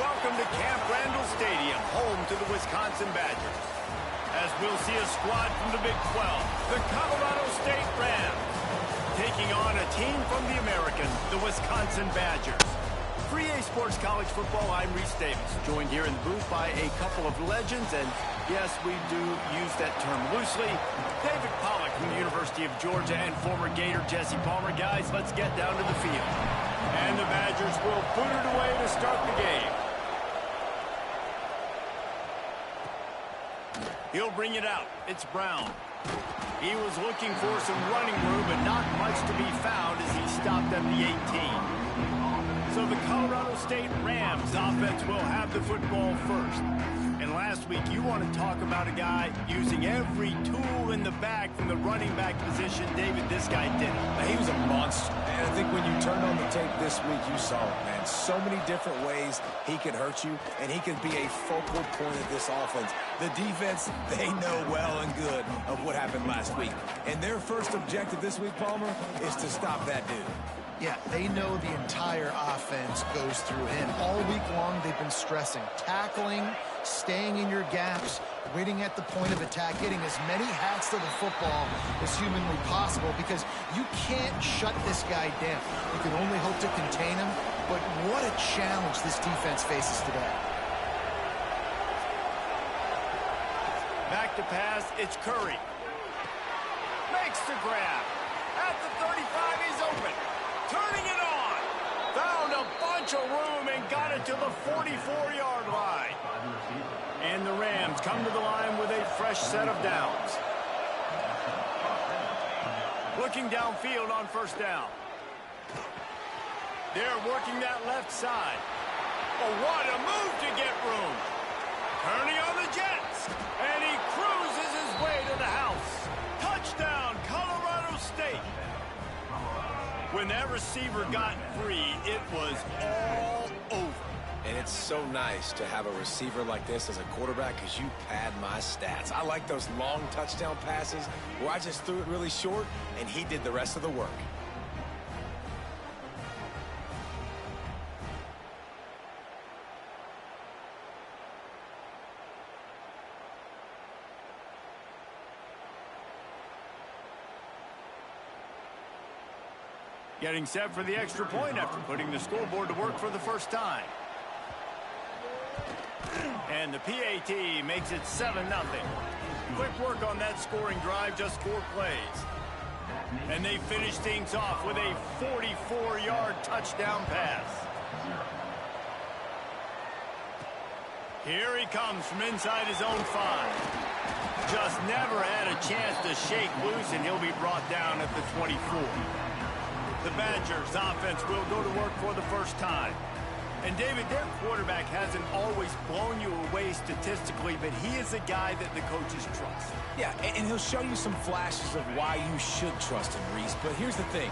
welcome to Camp Randall Stadium, home to the Wisconsin Badgers. As we'll see a squad from the Big 12, the Colorado State Rams, taking on a team from the American, the Wisconsin Badgers. For EA Sports College Football, I'm Reese Davis, joined here in the booth by a couple of legends, and yes, we do use that term loosely. David Pollack from the University of Georgia and former Gator Jesse Palmer. Guys, let's get down to the field. And the Badgers will boot it away to start the game. He'll bring it out. It's Brown. He was looking for some running room, but not much to be found as he stopped at the 18. So the Colorado State Rams offense will have the football first. And last week, you want to talk about a guy using every tool in the bag from the running back position. David, this guy did it. He was a monster. And I think when you turned on the tape this week, you saw it, man. So many different ways he could hurt you, and he could be a focal point of this offense. The defense, they know well and good of what happened last week. And their first objective this week, Palmer, is to stop that dude. Yeah, they know the entire offense goes through him. All week long, they've been stressing, tackling, staying in your gaps, waiting at the point of attack, getting as many hats to the football as humanly possible, because you can't shut this guy down. You can only hope to contain him, but what a challenge this defense faces today. Back to pass, it's Curry. Makes the grab. At the 35, he's open. Turning it on. Found a bunch of room and got it to the 44-yard line. And the Rams come to the line with a fresh set of downs. Looking downfield on first down. They're working that left side. Oh, what a move to get room. Turning on the Jets. And he cruises his way to the house. Touchdown, Colorado State. When that receiver got free, it was all over. And it's so nice to have a receiver like this as a quarterback because you pad my stats. I like those long touchdown passes where I just threw it really short and he did the rest of the work. Getting set for the extra point after putting the scoreboard to work for the first time. And the PAT makes it 7-0. Quick work on that scoring drive, just 4 plays. And they finish things off with a 44-yard touchdown pass. Here he comes from inside his own 5. Just never had a chance to shake loose, and he'll be brought down at the 24. The Badgers offense will go to work for the first time. And David, their quarterback hasn't always blown you away statistically, but he is a guy that the coaches trust. Yeah, and he'll show you some flashes of why you should trust him, Reese. But here's the thing.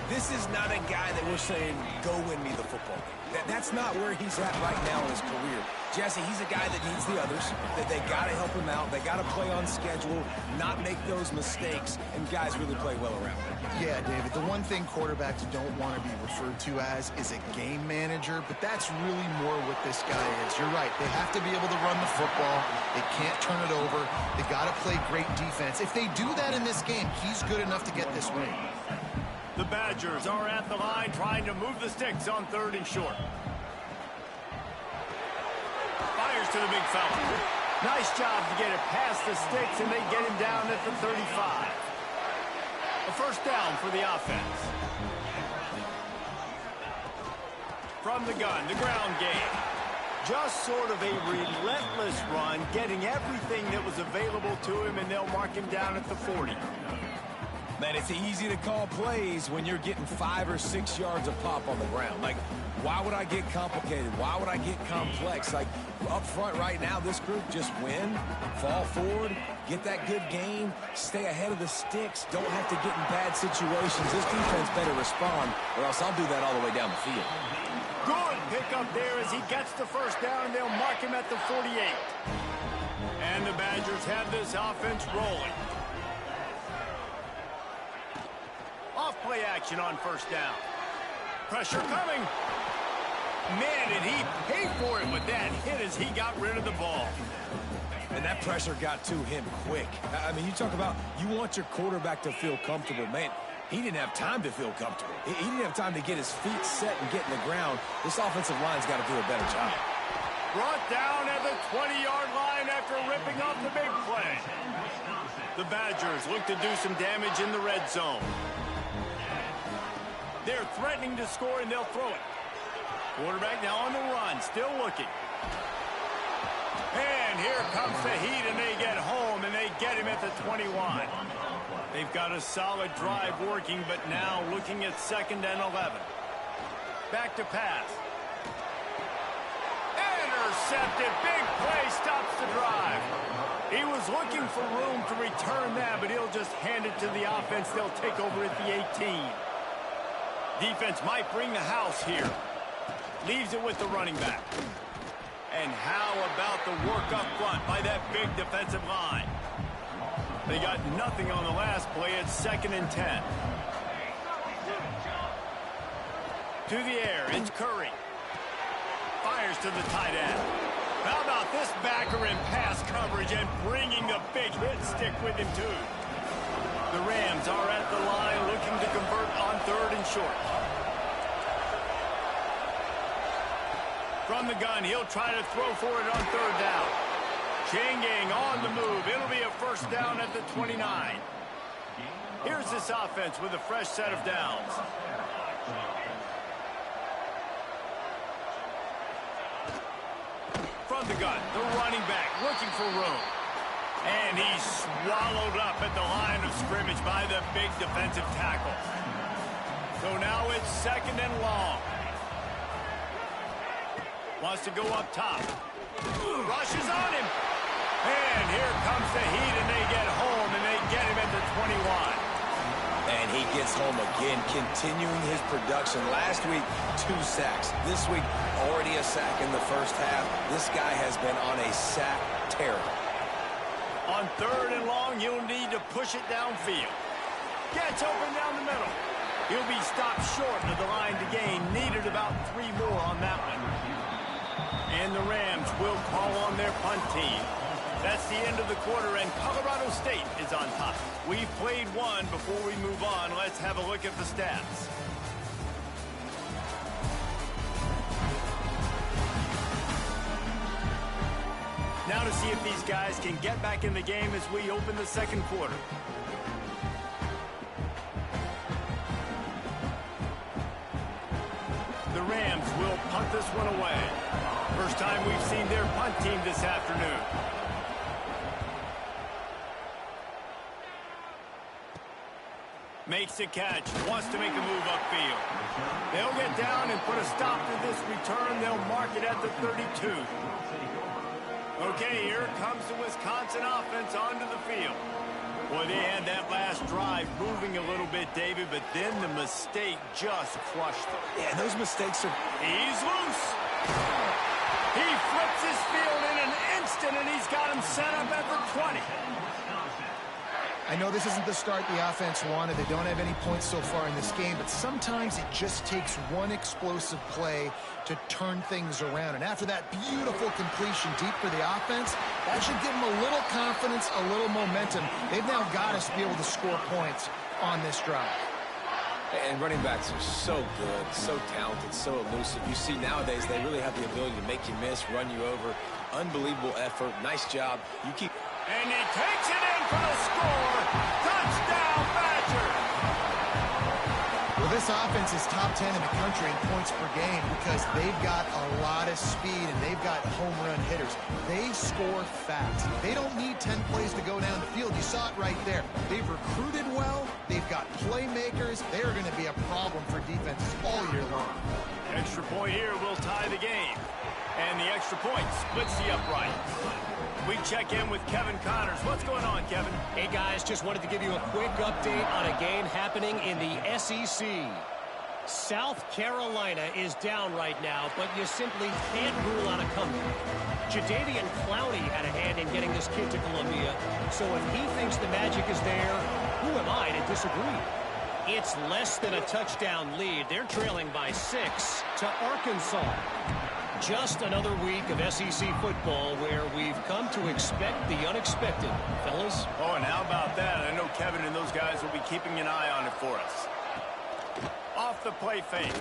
This is not a guy that we're saying, go win me the football game. That's not where he's at right now in his career. Jesse, he's a guy that needs the others, that they got to help him out. They got to play on schedule, not make those mistakes, and guys really play well around him. Yeah, David, the one thing quarterbacks don't want to be referred to as is a game manager, but that's really more what this guy is. You're right. They have to be able to run the football. They can't turn it over. They got to play great defense. If they do that in this game, he's good enough to get this win. The Badgers are at the line trying to move the sticks on 3rd and short. Fires to the big fella. Nice job to get it past the sticks, and they get him down at the 35. A first down for the offense. From the gun, the ground game. Just sort of a relentless run, getting everything that was available to him, and they'll mark him down at the 40. Man, it's easy to call plays when you're getting 5 or 6 yards of pop on the ground. Like, why would I get complicated? Why would I get complex? Like, up front right now, this group just win, fall forward, get that good game, stay ahead of the sticks, don't have to get in bad situations. This defense better respond, or else I'll do that all the way down the field. Good pickup there as he gets the first down, and they'll mark him at the 48. And the Badgers have this offense rolling. Off play action on first down. Pressure coming. Man, did he pay for it with that hit as he got rid of the ball. And that pressure got to him quick. I mean, you talk about you want your quarterback to feel comfortable. Man, he didn't have time to feel comfortable. He didn't have time to get his feet set and get in the ground. This offensive line's got to do a better job. Brought down at the 20-yard line after ripping off the big play. The Badgers look to do some damage in the red zone. They're threatening to score, and they'll throw it. Quarterback now on the run, still looking. And here comes the heat, and they get home, and they get him at the 21. They've got a solid drive working, but now looking at 2nd and 11. Back to pass. Intercepted. Big play stops the drive. He was looking for room to return that, but he'll just hand it to the offense. They'll take over at the 18. Defense might bring the house here. Leaves it with the running back. And how about the work up front by that big defensive line? They got nothing on the last play. It's 2nd and 10. To the air, it's Curry. Fires to the tight end. How about this backer in pass coverage and bringing the big hit stick with him, too? The Rams are at the line looking to convert on 3rd and short. From the gun, he'll try to throw for it on 3rd down. Changing on the move. It'll be a 1st down at the 29. Here's this offense with a fresh set of downs. From the gun, the running back looking for room. And he's swallowed up at the line of scrimmage by the big defensive tackle. So now it's 2nd and long. Wants to go up top. Rushes on him. And here comes the heat, and they get home, and they get him at the 21. And he gets home again, continuing his production. Last week, 2 sacks. This week, already a sack in the 1st half. This guy has been on a sack tear. On 3rd and long, you'll need to push it downfield. Gets open down the middle. He'll be stopped short of the line to gain. Needed about 3 more on that one. And the Rams will call on their punt team. That's the end of the quarter, and Colorado State is on top. We've played one. Before we move on, let's have a look at the stats. Now to see if these guys can get back in the game as we open the 2nd quarter. The Rams will punt this one away. First time we've seen their punt team this afternoon. Makes a catch, wants to make a move upfield. They'll get down and put a stop to this return. They'll mark it at the 32. Okay, here comes the Wisconsin offense onto the field. Boy, they had that last drive moving a little bit, David, but then the mistake just crushed them. Yeah, those mistakes are... He's loose. He flips his field in an instant, and he's got him set up at the 20. I know this isn't the start the offense wanted. They don't have any points so far in this game, but sometimes it just takes one explosive play to turn things around. And after that beautiful completion deep for the offense, that should give them a little confidence, a little momentum. They've now got us to be able to score points on this drive. And running backs are so good, so talented, so elusive. You see nowadays they really have the ability to make you miss, run you over. Unbelievable effort. Nice job. You keep... And he takes it in for the score. Touchdown, Badgers! Well, this offense is top 10 in the country in points per game because they've got a lot of speed and they've got home run hitters. They score fast. They don't need 10 plays to go down the field. You saw it right there. They've recruited well. They've got playmakers. They're going to be a problem for defenses all year long. Extra point here will tie the game. And the extra point splits the upright. We check in with Kevin Connors. What's going on, Kevin? Hey, guys, just wanted to give you a quick update on a game happening in the SEC. South Carolina is down right now, but you simply can't rule out a comeback. Jadeveon Clowney had a hand in getting this kid to Columbia, so if he thinks the magic is there, who am I to disagree? It's less than a touchdown lead. They're trailing by 6 to Arkansas. Just another week of SEC football where we've come to expect the unexpected, fellas. Oh, and how about that? I know Kevin and those guys will be keeping an eye on it for us. Off the play fake.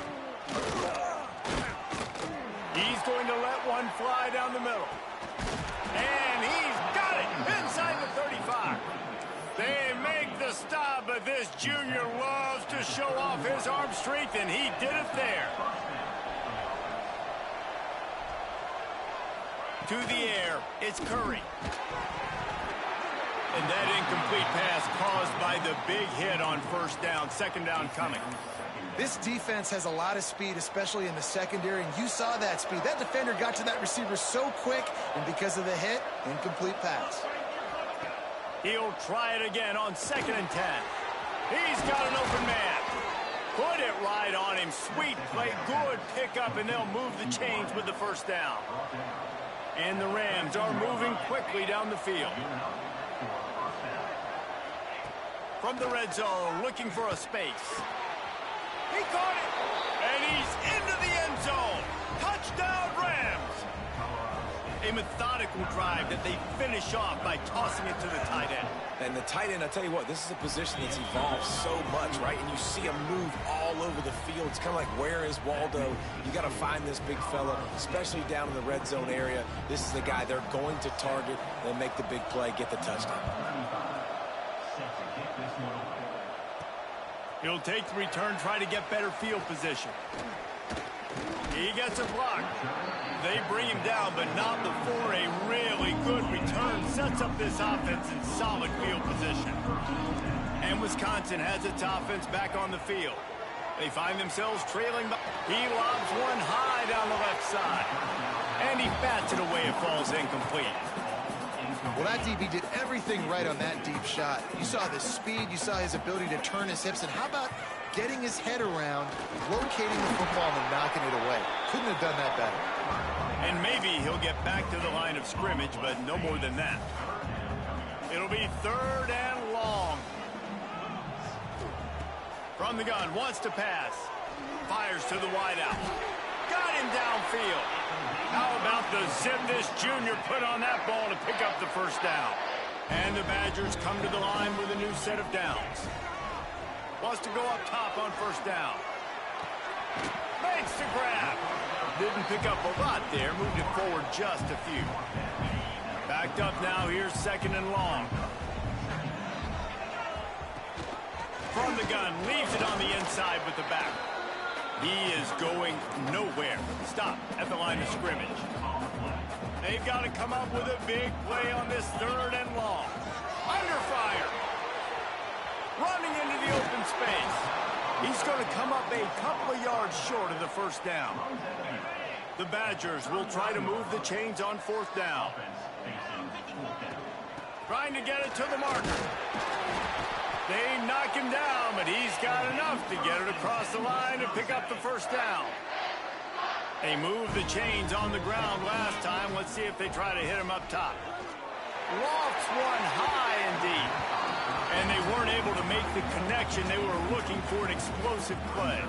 He's going to let one fly down the middle. And he's got it inside the 35. They make the stop, but this junior loves to show off his arm strength, and he did it there. To the air, it's Curry. And that incomplete pass caused by the big hit on first down, second down coming. This defense has a lot of speed, especially in the secondary, and you saw that speed. That defender got to that receiver so quick, and because of the hit, incomplete pass. He'll try it again on 2nd and 10. He's got an open man. Put it right on him. Sweet play, good pickup, and they'll move the chains with the first down. And the Rams are moving quickly down the field. From the red zone, looking for a space. He caught it, and he's into the end zone. Touchdown, Rams. A methodical drive that they finish off by tossing it to the tight end. And the tight end, I tell you what, this is a position that's evolved so much, right? And you see him move all over the field. It's kind of like, where is Waldo? You got to find this big fella, especially down in the red zone area. This is the guy they're going to target and make the big play, get the touchdown. He'll take the return, try to get better field position. He gets a block. They bring him down, but not before a really good return sets up this offense in solid field position. And Wisconsin has its offense back on the field. They find themselves trailing. He lobs one high down the left side. And he bats it away. It falls incomplete. Well, that DB did everything right on that deep shot. You saw the speed, you saw his ability to turn his hips, and how about getting his head around, locating the football, and knocking it away? Couldn't have done that better. And maybe he'll get back to the line of scrimmage, but no more than that. It'll be 3rd and long. From the gun, wants to pass. Fires to the wideout. Got him downfield. How about the Zimnis Jr. put on that ball to pick up the first down? And the Badgers come to the line with a new set of downs. Wants to go up top on first down. Makes the grab. Didn't pick up a lot there. Moved it forward just a few. Backed up now. Here's 2nd and long. From the gun. Leaves it on the inside with the back. He is going nowhere. Stop at the line of scrimmage. They've got to come up with a big play on this 3rd and long. Under fire. Running into the open space. He's going to come up a couple of yards short of the first down. The Badgers will try to move the chains on 4th down. Trying to get it to the marker. They knock him down, but he's got enough to get it across the line and pick up the first down. They moved the chains on the ground last time. Let's see if they try to hit him up top. Lofts one high and deep. And they weren't able to make the connection. They were looking for an explosive play.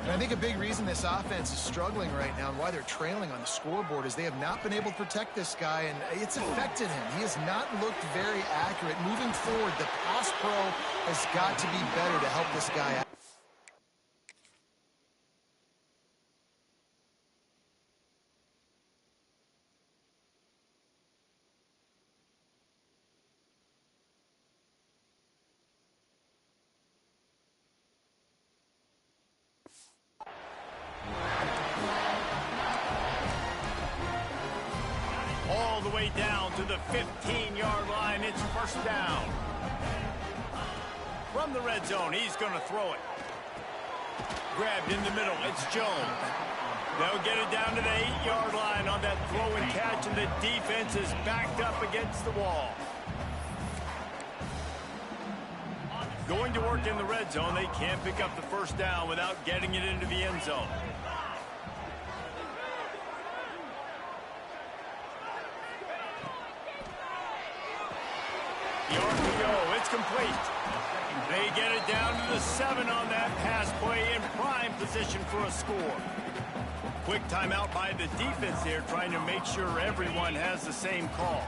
And I think a big reason this offense is struggling right now and why they're trailing on the scoreboard is they have not been able to protect this guy, and it's affected him. He has not looked very accurate. Moving forward, the pass pro has got to be better to help this guy out. All the way down to the 15-yard line. It's first down. From the red zone, he's going to throw it. Grabbed in the middle. It's Jones. They'll get it down to the 8-yard line on that throw and catch, and the defense is backed up against the wall. Going to work in the red zone. They can't pick up the first down without getting it into the end zone. The RPO It's complete. They get it down to the 7 on that pass play in prime position for a score. Quick timeout by the defense there, trying to make sure everyone has the same call.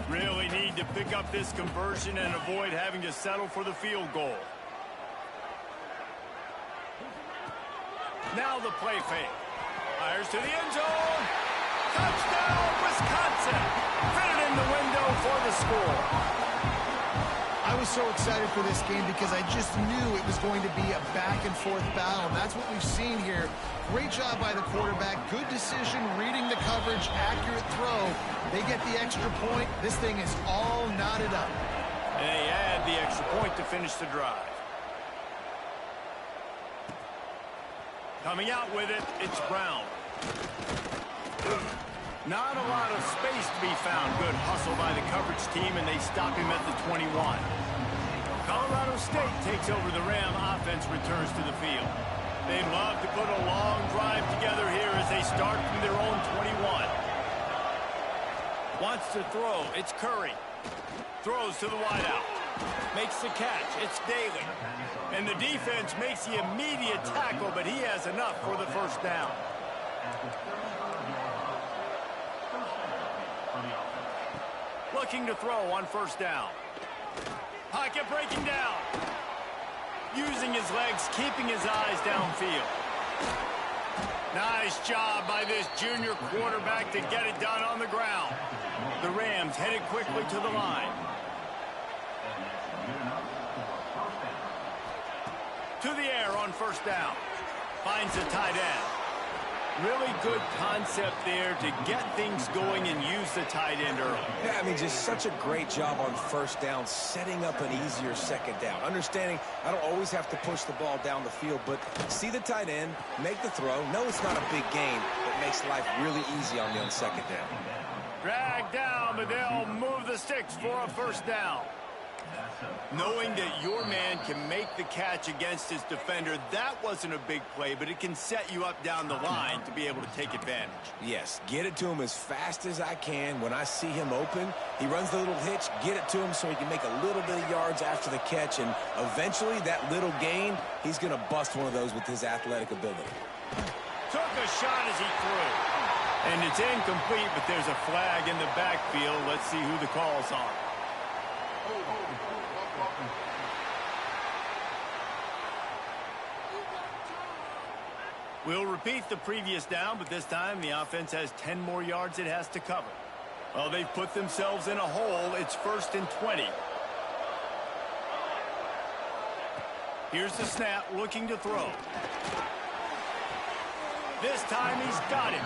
Really need to pick up this conversion and avoid having to settle for the field goal. Now the play fake. Fires to the end zone. Touchdown, Wisconsin. Fitted in the window for the score. I was so excited for this game because I just knew it was going to be a back-and-forth battle, and that's what we've seen here. Great job by the quarterback. Good decision, reading the coverage, accurate throw. They get the extra point. This thing is all knotted up. And they add the extra point to finish the drive. Coming out with it, it's Brown. Not a lot of space to be found. Good hustle by the coverage team, and they stop him at the 21. Colorado State takes over the Ram offense, returns to the field. They'd love to put a long drive together here as they start from their own 21. Wants to throw. It's Curry. Throws to the wideout. Makes the catch. It's Daly. And the defense makes the immediate tackle, but he has enough for the first down. Looking to throw on first down. Pocket breaking down. Using his legs, keeping his eyes downfield. Nice job by this junior quarterback to get it done on the ground. The Rams headed quickly to the line. To the air on first down. Finds the tight end. Really good concept there to get things going and use the tight end early. Yeah, I mean, just such a great job on first down, setting up an easier second down. Understanding I don't always have to push the ball down the field, but see the tight end, make the throw. No, it's not a big gain, but makes life really easy on you on second down. Drag down, but they'll move the sticks for a first down. Knowing that your man can make the catch against his defender, that wasn't a big play, but it can set you up down the line to be able to take advantage. Yes, get it to him as fast as I can. When I see him open, he runs the little hitch, get it to him so he can make a little bit of yards after the catch, and eventually that little gain, he's going to bust one of those with his athletic ability. Took a shot as he threw. And it's incomplete, but there's a flag in the backfield. Let's see who the call's on. We'll repeat the previous down, but this time the offense has 10 more yards it has to cover. Well, they've put themselves in a hole. It's 1st and 20. Here's the snap, looking to throw. This time he's got him.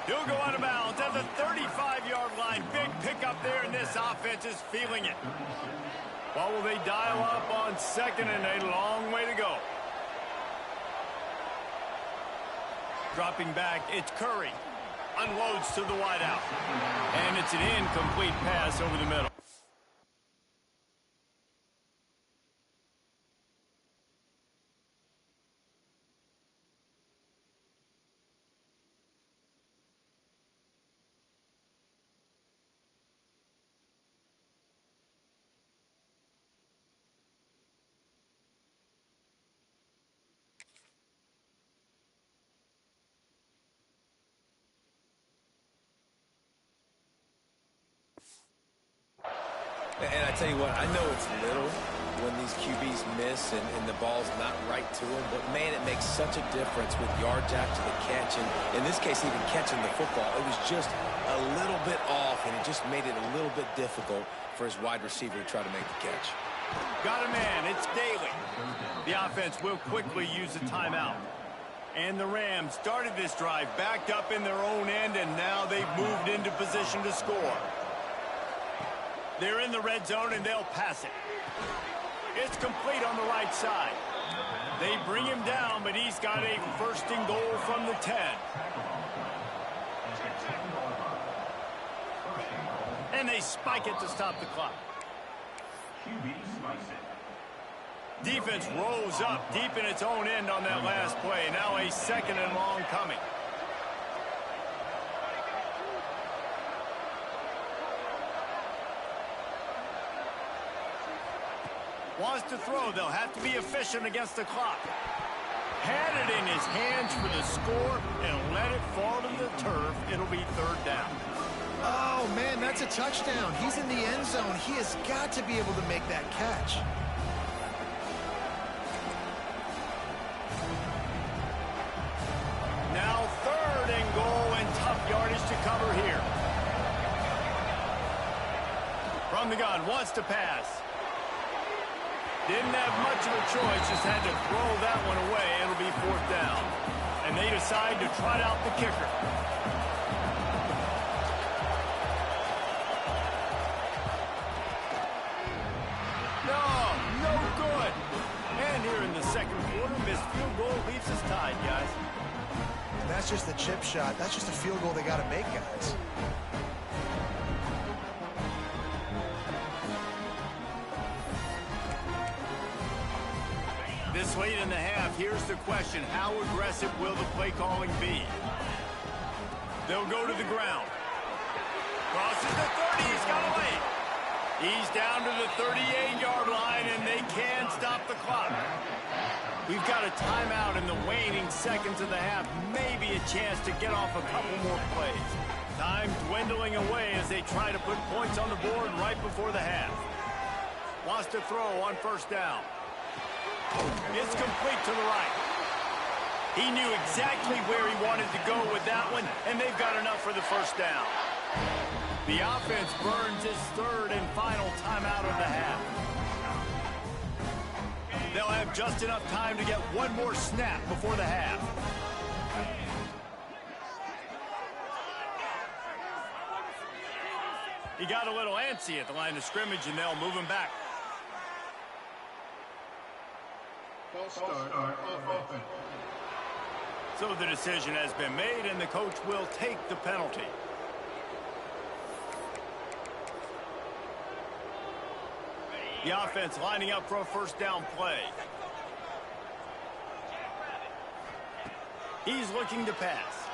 He'll go out of bounds at the 35-yard line. Big pickup there, and this offense is feeling it. Well, will they dial up on 2nd and a long way to go? Dropping back, it's Curry. Unloads to the wideout. And it's an incomplete pass over the middle. And I tell you what, I know it's little when these QBs miss and the ball's not right to them, but man, it makes such a difference with yards after the catch. And in this case, even catching the football, it was just a little bit off, and it just made it a little bit difficult for his wide receiver to try to make the catch. Got a man, it's Daly. The offense will quickly use a timeout. And the Rams started this drive backed up in their own end, and now they've moved into position to score. They're in the red zone, and they'll pass it. It's complete on the right side. They bring him down, but he's got a 1st and goal from the 10. And they spike it to stop the clock. Defense rose up deep in its own end on that last play. Now a 2nd and long coming. Wants to throw. They'll have to be efficient against the clock. Had it in his hands for the score and let it fall to the turf. It'll be third down. Oh, man, that's a touchdown. He's in the end zone. He has got to be able to make that catch. Now third and goal and tough yardage to cover here. From the gun, wants to pass. Didn't have much of a choice, just had to throw that one away. It'll be fourth down. And they decide to trot out the kicker. No good. And here in the second quarter, missed field goal leaves us tied, guys. And that's just the chip shot. That's just a field goal they got to make, guys. This late in the half, here's the question. How aggressive will the play calling be? They'll go to the ground. Crosses the 30. He's got away. He's down to the 38-yard line, and they can stop the clock. We've got a timeout in the waning seconds of the half. Maybe a chance to get off a couple more plays. Time dwindling away as they try to put points on the board right before the half. Wants to throw on first down. It's complete to the right. He knew exactly where he wanted to go with that one, and they've got enough for the first down. The offense burns its third and final timeout of the half. They'll have just enough time to get one more snap before the half. He got a little antsy at the line of scrimmage, and they'll move him back. So the decision has been made, and the coach will take the penalty. The offense lining up for a first down play. He's looking to pass.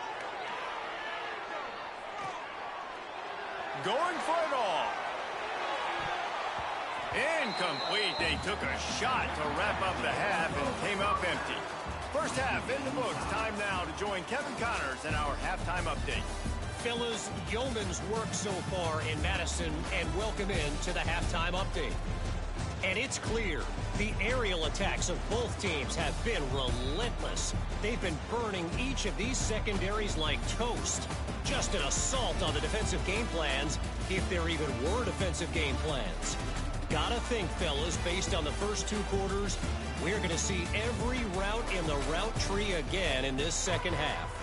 Going for it all. Incomplete. They took a shot to wrap up the half and came up empty. First half in the books. Time now to join Kevin Connors in our halftime update. Fellas, yeoman's work so far in Madison, and welcome in to the halftime update. And it's clear, the aerial attacks of both teams have been relentless. They've been burning each of these secondaries like toast. Just an assault on the defensive game plans, if there even were defensive game plans. Gotta think, fellas, based on the first two quarters, we're going to see every route in the route tree again in this second half.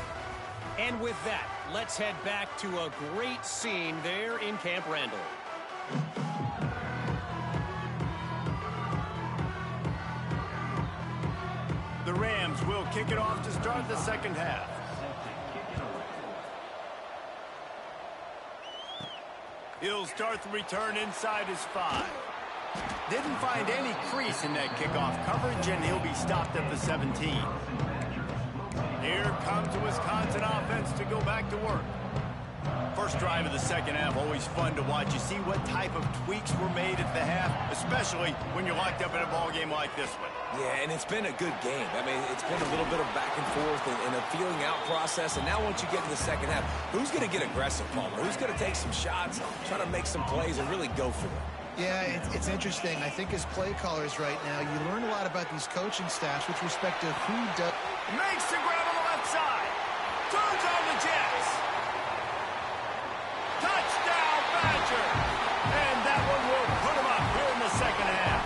And with that, let's head back to a great scene there in Camp Randall. The Rams will kick it off to start the second half. He'll start the return inside his 5. Didn't find any crease in that kickoff coverage, and he'll be stopped at the 17. Here comes the Wisconsin offense to go back to work. First drive of the second half, always fun to watch. You see what type of tweaks were made at the half, especially when you're locked up in a ball game like this one. Yeah, and it's been a good game. I mean, it's been a little bit of back and forth and a feeling out process. And now once you get to the second half, who's going to get aggressive, Palmer? Who's going to take some shots, try to make some plays, and really go for it? Yeah, it's interesting. I think as play callers right now, you learn a lot about these coaching staffs with respect to who does. Makes the grab on the left side. Turns on the Jets. Touchdown, Badger. And that one will put him up here in the second half.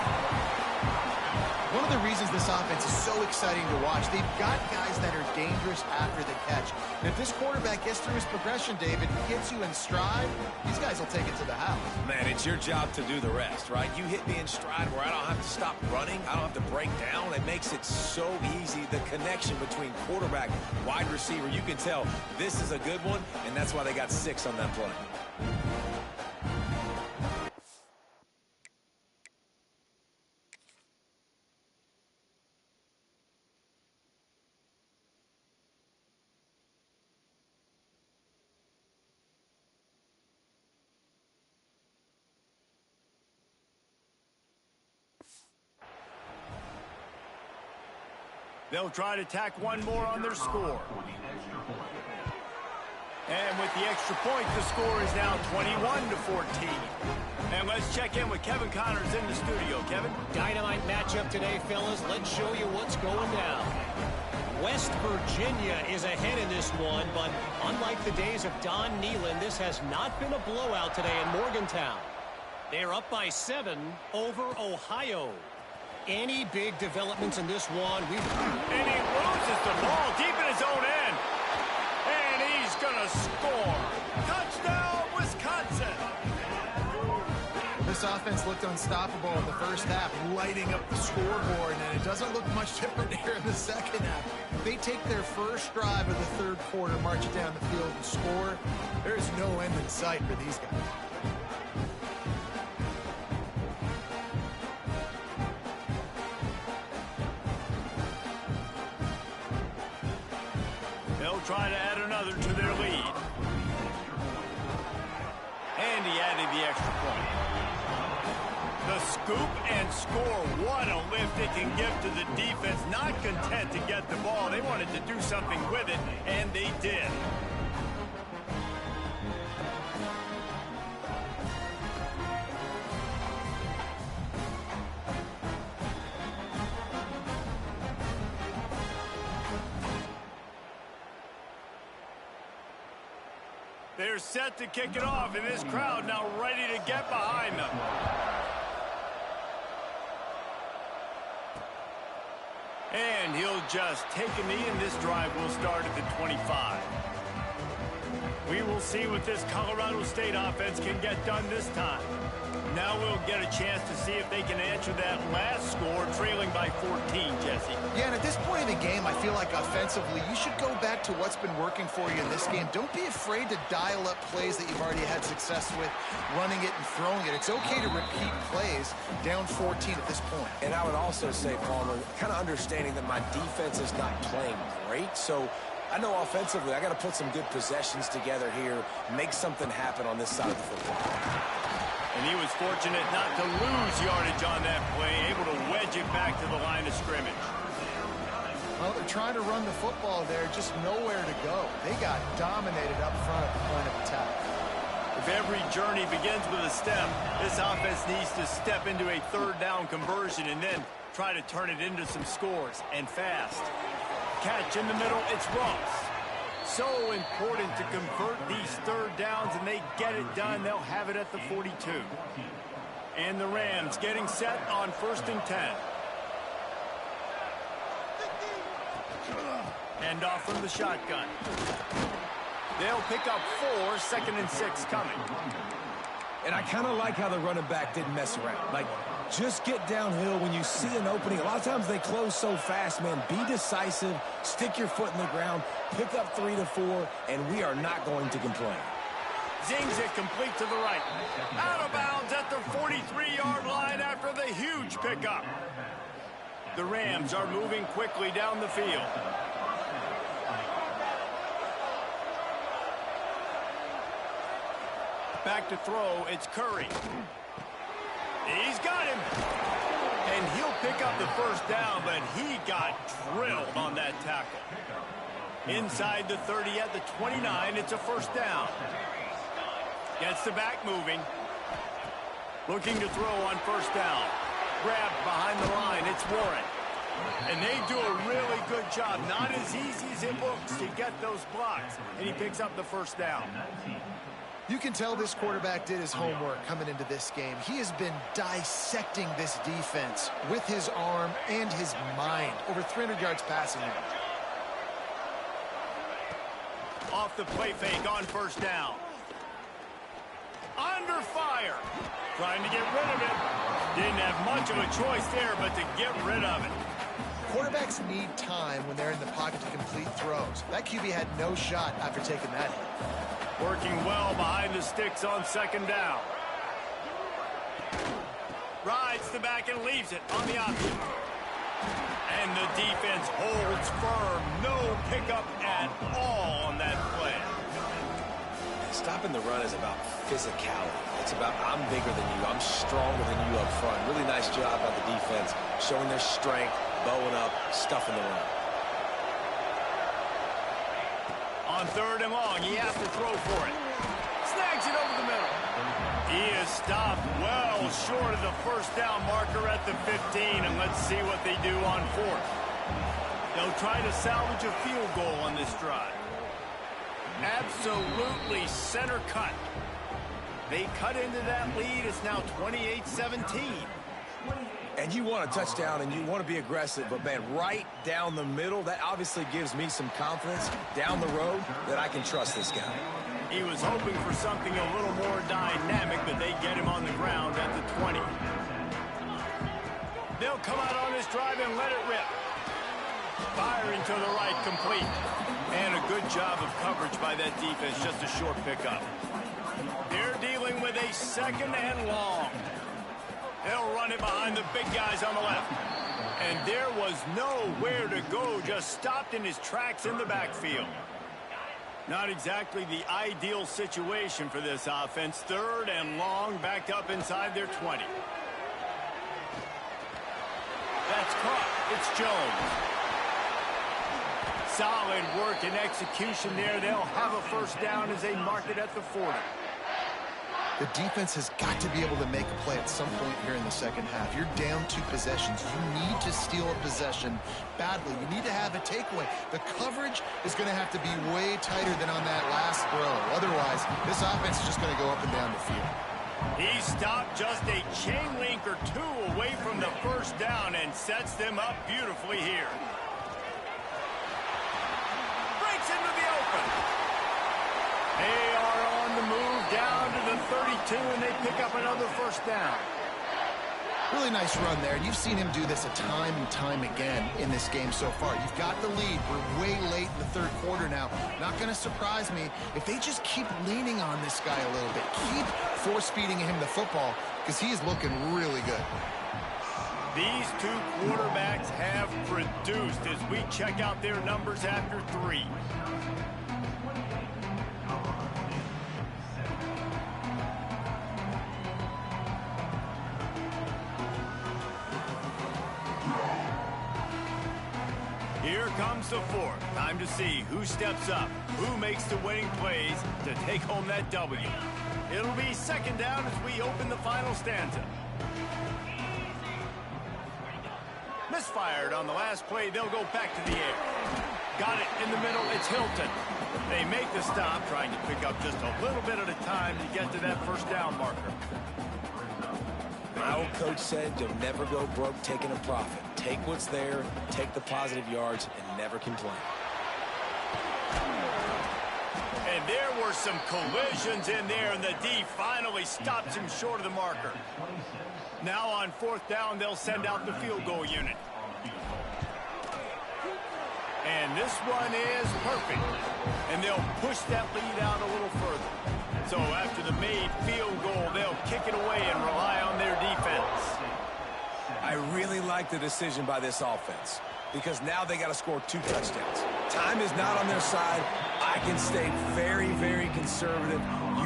One of the reasons this offense is so exciting to watch, they've got guys that are dangerous after the catch. And if this quarterback gets through his progression, David, gets you in stride, these guys will take it to the house. Man, it's your job to do the rest, right? You hit me in stride where I don't have to stop running. I don't have to break down. It makes it so easy. The connection between quarterback, wide receiver, you can tell this is a good one, and that's why they got 6 on that play. They'll try to tack one more on their score. And with the extra point, the score is now 21-14. And let's check in with Kevin Connors in the studio. Kevin? Dynamite matchup today, fellas. Let's show you what's going down. West Virginia is ahead in this one, but unlike the days of Don Nehlen, this has not been a blowout today in Morgantown. They're up by 7 over Ohio. Any big developments in this one? And he loses the ball deep in his own end. And he's going to score. Touchdown, Wisconsin. This offense looked unstoppable in the first half, lighting up the scoreboard, and it doesn't look much different here in the second half. They take their first drive of the third quarter, march it down the field, and score. There's no end in sight for these guys. They'll try to add another to their lead. And he added the extra point. The scoop and score. What a lift it can give to the defense. Not content to get the ball. They wanted to do something with it, and they did. They're set to kick it off, and this crowd now ready to get behind them. And he'll just take a knee, and this drive will start at the 25. We will see what this Colorado State offense can get done this time. Now we'll get a chance to see if they can answer that last score, trailing by 14, Jesse. Yeah, and at this point in the game, I feel like offensively, you should go back to what's been working for you in this game. Don't be afraid to dial up plays that you've already had success with, running it and throwing it. It's okay to repeat plays down 14 at this point. And I would also say, Palmer, kind of understanding that my defense is not playing great, so I know offensively I got to put some good possessions together here, make something happen on this side of the football. And he was fortunate not to lose yardage on that play, able to wedge it back to the line of scrimmage. Well, they're trying to run the football there, just nowhere to go. They got dominated up front at the point of attack. If every journey begins with a step, this offense needs to step into a third down conversion and then try to turn it into some scores, and fast. Catch in the middle, it's Ross. So important to convert these third downs, and they get it done. They'll have it at the 42. And the Rams getting set on 1st and 10. End off from the shotgun. They'll pick up 4, 2nd and 6 coming. And I kind of like how the running back didn't mess around. Like, just get downhill when you see an opening. A lot of times they close so fast, man. Be decisive, stick your foot in the ground, pick up 3 to 4, and we are not going to complain. Zings it complete to the right. Out of bounds at the 43-yard line after the huge pickup. The Rams are moving quickly down the field. Back to throw, it's Curry. He's got him. And he'll pick up the first down, but he got drilled on that tackle. Inside the 30 at the 29, it's a first down. Gets the back moving. Looking to throw on first down. Grabbed behind the line, it's Warren. And they do a really good job. Not as easy as it looks to get those blocks. And he picks up the first down. You can tell this quarterback did his homework coming into this game. He has been dissecting this defense with his arm and his mind. Over 300 yards passing now. Off the play fake on first down. Under fire. Trying to get rid of it. Didn't have much of a choice there, but to get rid of it. Quarterbacks need time when they're in the pocket to complete throws. That QB had no shot after taking that hit. Working well behind the sticks on second down. Rides the back and leaves it on the option. And the defense holds firm. No pickup at all on that play. Stopping the run is about physicality. It's about I'm bigger than you. I'm stronger than you up front. Really nice job by the defense, showing their strength, bowing up, stuffing the run. On 3rd and long, he has to throw for it. Snags it over the middle. He is stopped well short of the first down marker at the 15, and let's see what they do on 4th. They'll try to salvage a field goal on this drive. Absolutely center cut. They cut into that lead. It's now 28-17. And you want a touchdown and you want to be aggressive, but, man, right down the middle, that obviously gives me some confidence down the road that I can trust this guy. He was hoping for something a little more dynamic, but they get him on the ground at the 20. They'll come out on this drive and let it rip. Firing to the right, complete. And a good job of coverage by that defense, just a short pickup. They're dealing with a 2nd and long. They'll run it behind the big guys on the left. And there was nowhere to go, just stopped in his tracks in the backfield. Not exactly the ideal situation for this offense. 3rd and long, backed up inside their 20. That's caught. It's Jones. Solid work and execution there. They'll have a first down as they mark it at the 40. The defense has got to be able to make a play at some point here in the second half. You're down 2 possessions. You need to steal a possession badly. You need to have a takeaway. The coverage is going to have to be way tighter than on that last throw. Otherwise, this offense is just going to go up and down the field. He stopped just a chain link or 2 away from the first down and sets them up beautifully here. Breaks into the open. They are on the move down to the 32, and they pick up another first down. Really nice run there. You've seen him do this a time and time again in this game so far. You've got the lead. We're way late in the 3rd quarter now. Not going to surprise me if they just keep leaning on this guy a little bit. Keep force-feeding him the football because he's looking really good. These 2 quarterbacks have produced as we check out their numbers after 3. Here comes the 4th. Time to see who steps up, who makes the winning plays to take home that W. It'll be 2nd down as we open the final stanza. Misfired on the last play. They'll go back to the air. Got it in the middle. It's Hilton. They make the stop, trying to pick up just a little bit at a time to get to that first down marker. My old coach said you'll never go broke taking a profit. Take what's there, take the positive yards, and never complain. And there were some collisions in there, and the D finally stops him short of the marker. Now on 4th down, they'll send out the field goal unit. And this one is perfect. And they'll push that lead out a little further. So after the made field goal, they'll kick it away and rely on their defense. I really like the decision by this offense because now they got to score 2 touchdowns. Time is not on their side. I can stay very, very conservative.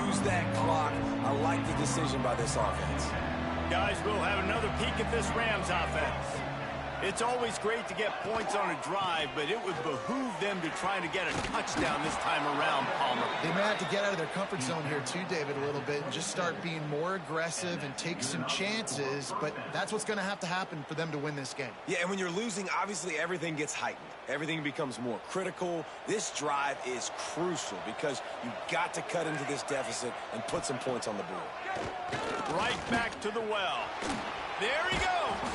Use that clock. I like the decision by this offense. Guys, we'll have another peek at this Rams offense. It's always great to get points on a drive, but it would behoove them to try to get a touchdown this time around, Palmer. They may have to get out of their comfort zone here too, David, a little bit and just start being more aggressive and take some chances, but that's what's going to happen for them to win this game. Yeah, and when you're losing, obviously everything gets heightened. Everything becomes more critical. This drive is crucial because you've got to cut into this deficit and put some points on the board. Right back to the well. There he goes.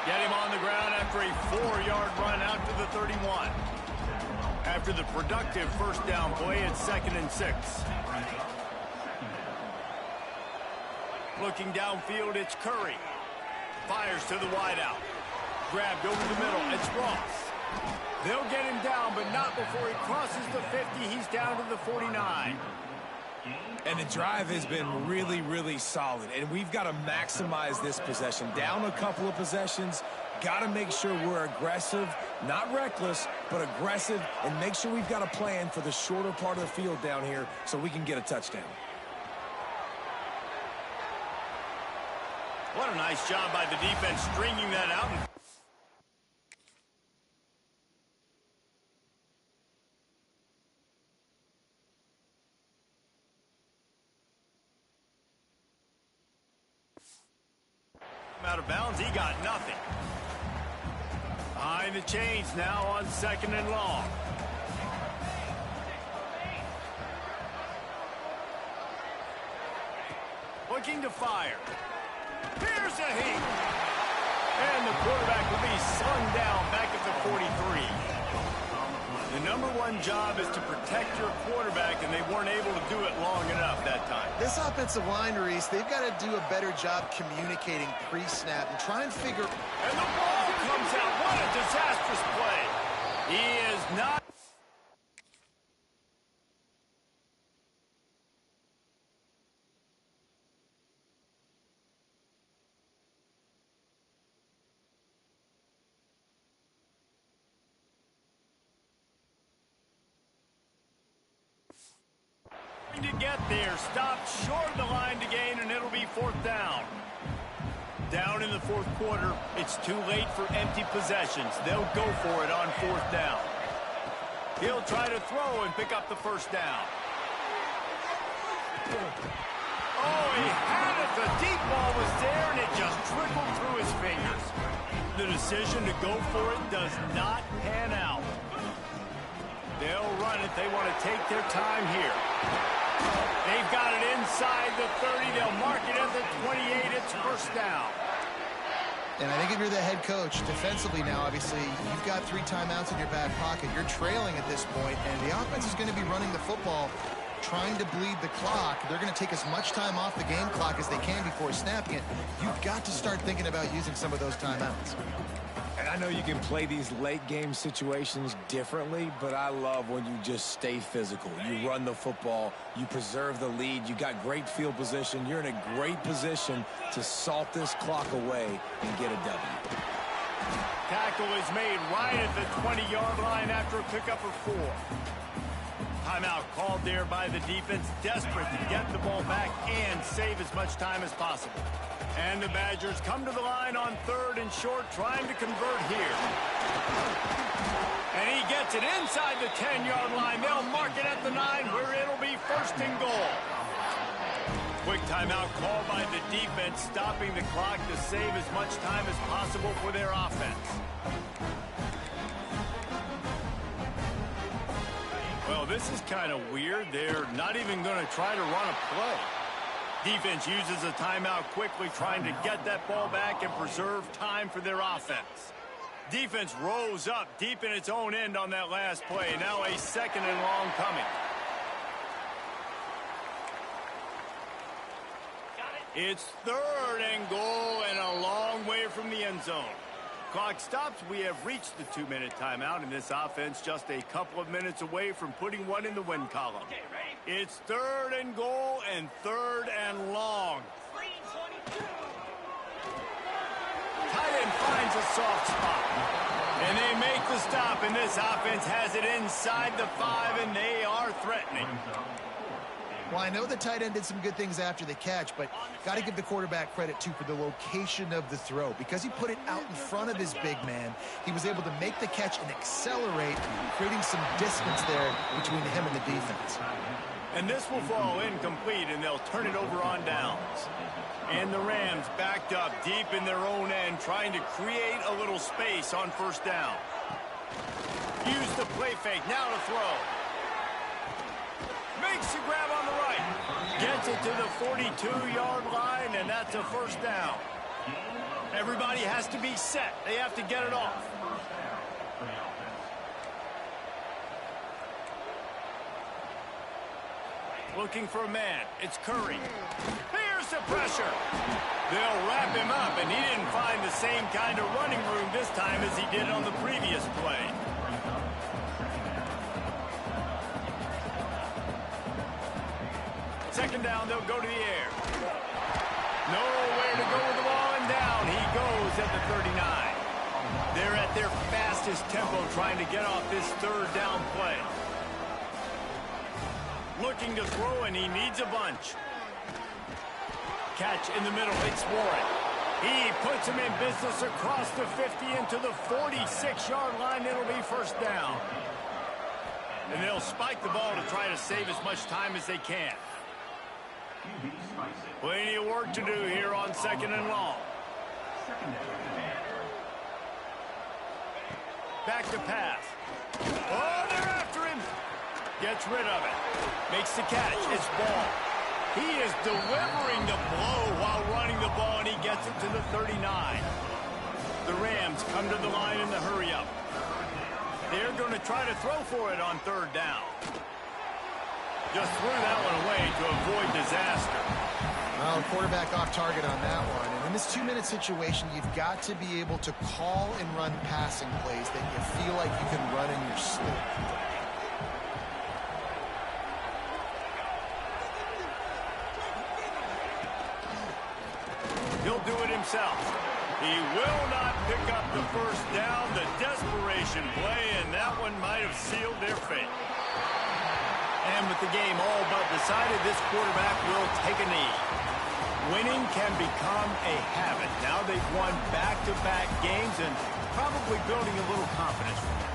Get him on the ground after a 4-yard run out to the 31. After the productive first down play, it's 2nd and 6. Looking downfield, it's Curry. Fires to the wideout. Grabbed over the middle, it's Ross. They'll get him down, but not before he crosses the 50. He's down to the 49. And the drive has been really, really solid. And we've got to maximize this possession. Down a couple of possessions. Got to make sure we're aggressive, not reckless, but aggressive, and make sure we've got a plan for the shorter part of the field down here so we can get a touchdown. What a nice job by the defense stringing that out. out of bounds. He got nothing. Behind the chains now on 2nd and long. Looking to fire. Here's a heat. And the quarterback will be slung down back at the 43. The #1 job is to protect your quarterback, and they weren't able to do it long enough that time. This offensive line, Reese, they've got to do a better job communicating pre-snap and try and figure... And the ball comes out. What a disastrous play. He is not... to get there, stopped short of the line to gain, and it'll be 4th down. Down in the 4th quarter, it's too late for empty possessions. They'll go for it on 4th down. He'll try to throw and pick up the 1st down. Oh, he had it. The deep ball was there, and it just trickled through his fingers. The decision to go for it does not pan out. They'll run it. They want to take their time here. They've got it inside the 30. They'll mark it at the 28. It's 1st down. And I think if you're the head coach, defensively now, obviously, you've got 3 timeouts in your back pocket. You're trailing at this point, and the offense is going to be running the football, trying to bleed the clock. They're going to take as much time off the game clock as they can before snapping it. You've got to start thinking about using some of those timeouts. And I know you can play these late game situations differently, but I love when you just stay physical. You run the football, you preserve the lead, you got great field position, you're in a great position to salt this clock away and get a W. Tackle is made right at the 20-yard line after a pickup of 4. Timeout called there by the defense, desperate to get the ball back and save as much time as possible. And the Badgers come to the line on 3rd and short, trying to convert here. And he gets it inside the 10-yard line. They'll mark it at the 9, where it'll be 1st and goal. Quick timeout called by the defense, stopping the clock to save as much time as possible for their offense. Well, this is kind of weird. They're not even going to try to run a play. Defense uses a timeout quickly, trying to get that ball back and preserve time for their offense. Defense rose up deep in its own end on that last play. Now a 2nd and long coming. It's 3rd and goal and a long way from the end zone. Clock stops. We have reached the 2-minute timeout, and this offense just a couple of minutes away from putting one in the win column. It's 3rd and goal and 3rd and long. Tight end finds a soft spot. And they make the stop, and this offense has it inside the 5, and they are threatening. Well, I know the tight end did some good things after the catch, but got to give the quarterback credit, too, for the location of the throw. Because he put it out in front of his big man, he was able to make the catch and accelerate, creating some distance there between him and the defense. And this will fall incomplete, and they'll turn it over on downs. And the Rams backed up deep in their own end, trying to create a little space on 1st down. Use the play fake, now to throw. Makes the grab on the right. Gets it to the 42-yard line, and that's a 1st down. Everybody has to be set. They have to get it off. Looking for a man. It's Curry. Here's the pressure. They'll wrap him up, and he didn't find the same kind of running room this time as he did on the previous play. Second down, they'll go to the air. Nowhere to go with the ball, and down he goes at the 39. They're at their fastest tempo trying to get off this 3rd down play. Looking to throw, and he needs a bunch. Catch in the middle, it's Warren. He puts him in business across the 50 into the 46-yard line. It'll be 1st down. And they'll spike the ball to try to save as much time as they can. Plenty of work to do here on 2nd and long. Back to pass. Oh, they're after him. Gets rid of it. Makes the catch. It's ball. He is delivering the blow while running the ball, and he gets it to the 39. The Rams come to the line in the hurry-up. They're going to try to throw for it on third down. Just threw that one away to avoid disaster. Well, quarterback off target on that one. And in this 2-minute situation, you've got to be able to call and run passing plays that you feel like you can run in your sleep. He'll do it himself. He will not pick up the first down. The desperation play, and that one might have sealed their fate. And with the game all but decided, this quarterback will take a knee. Winning can become a habit. Now they've won back-to-back games and probably building a little confidence from it.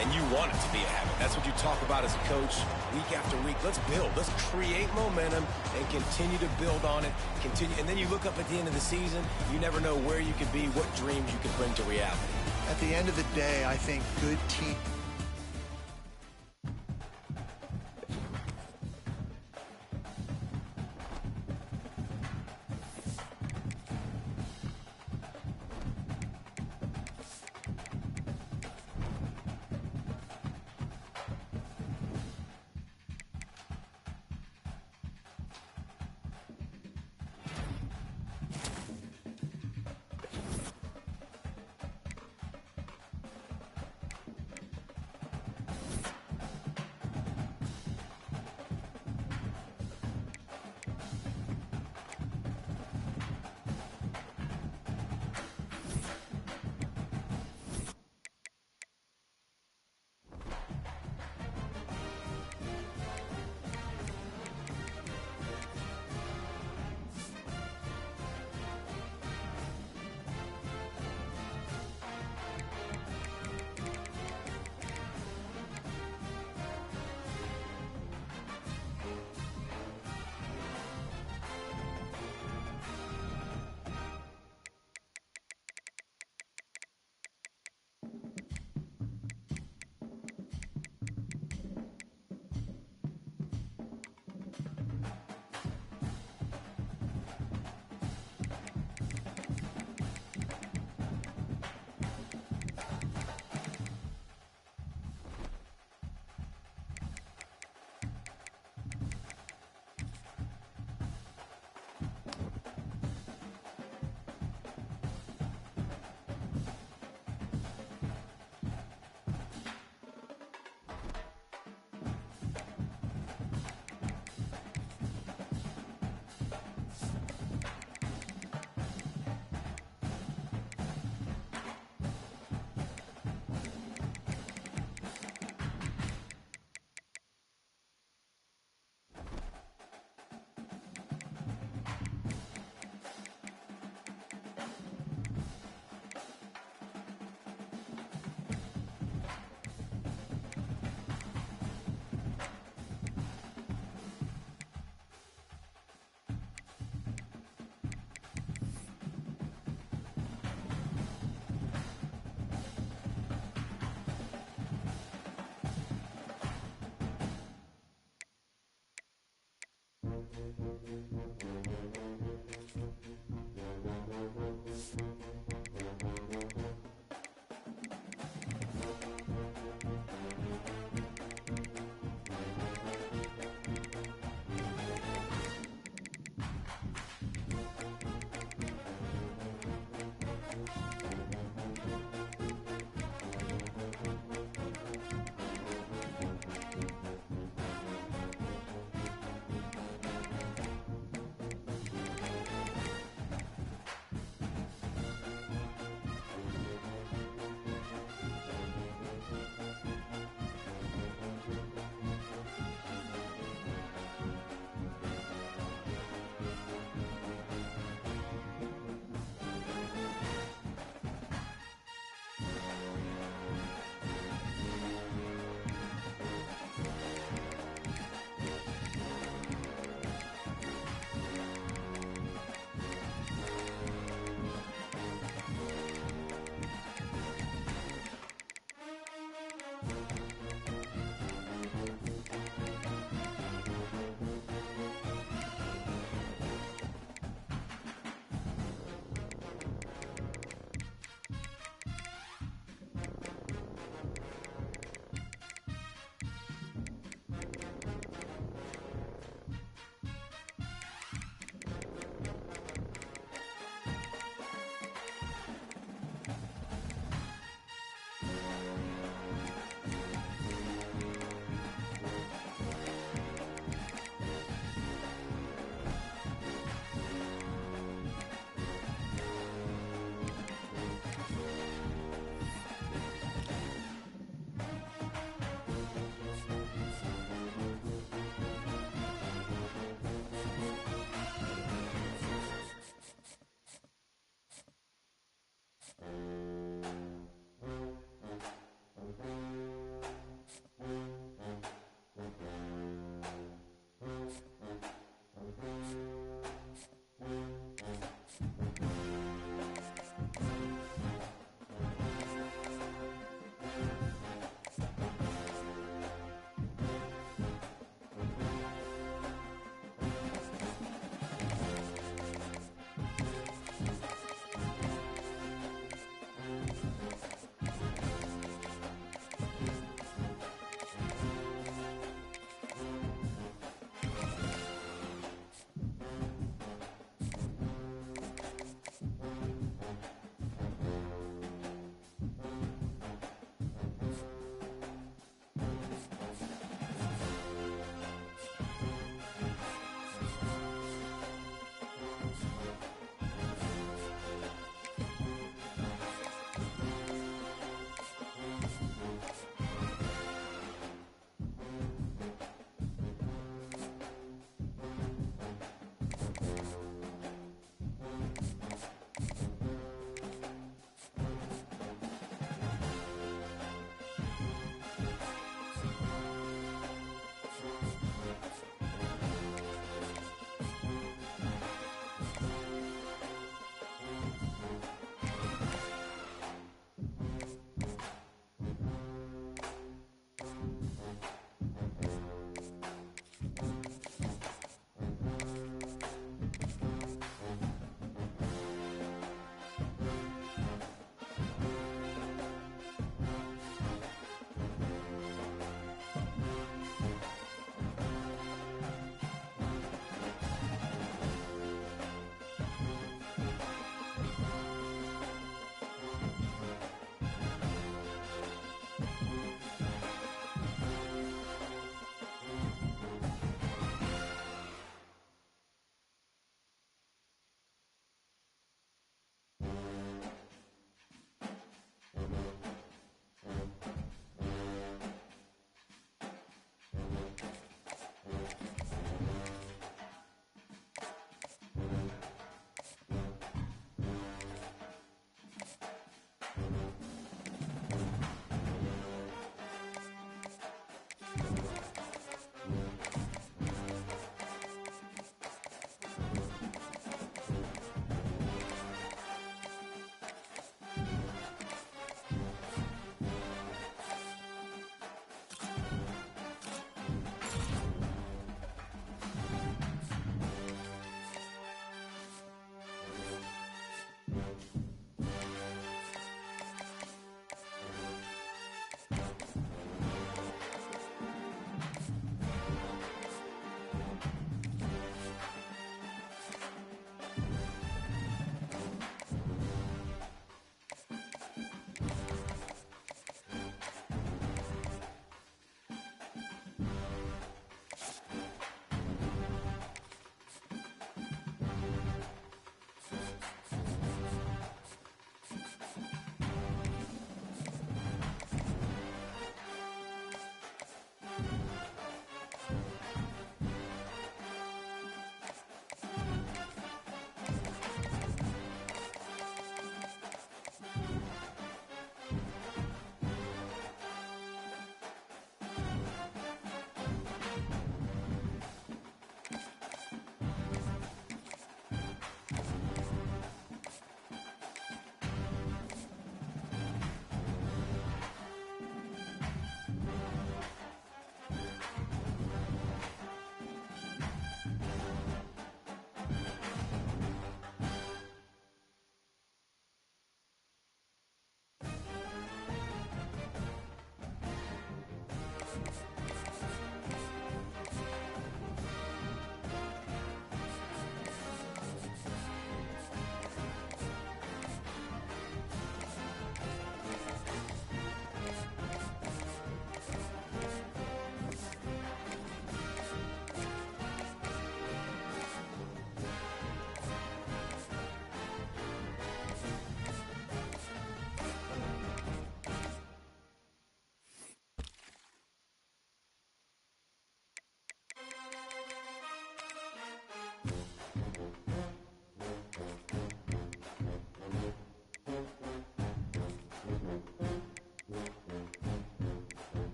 And you want it to be a habit. That's what you talk about as a coach week after week. Let's build. Let's create momentum and continue to build on it. Continue, and then you look up at the end of the season, you never know where you could be, what dreams you could bring to reality. At the end of the day, I think good team.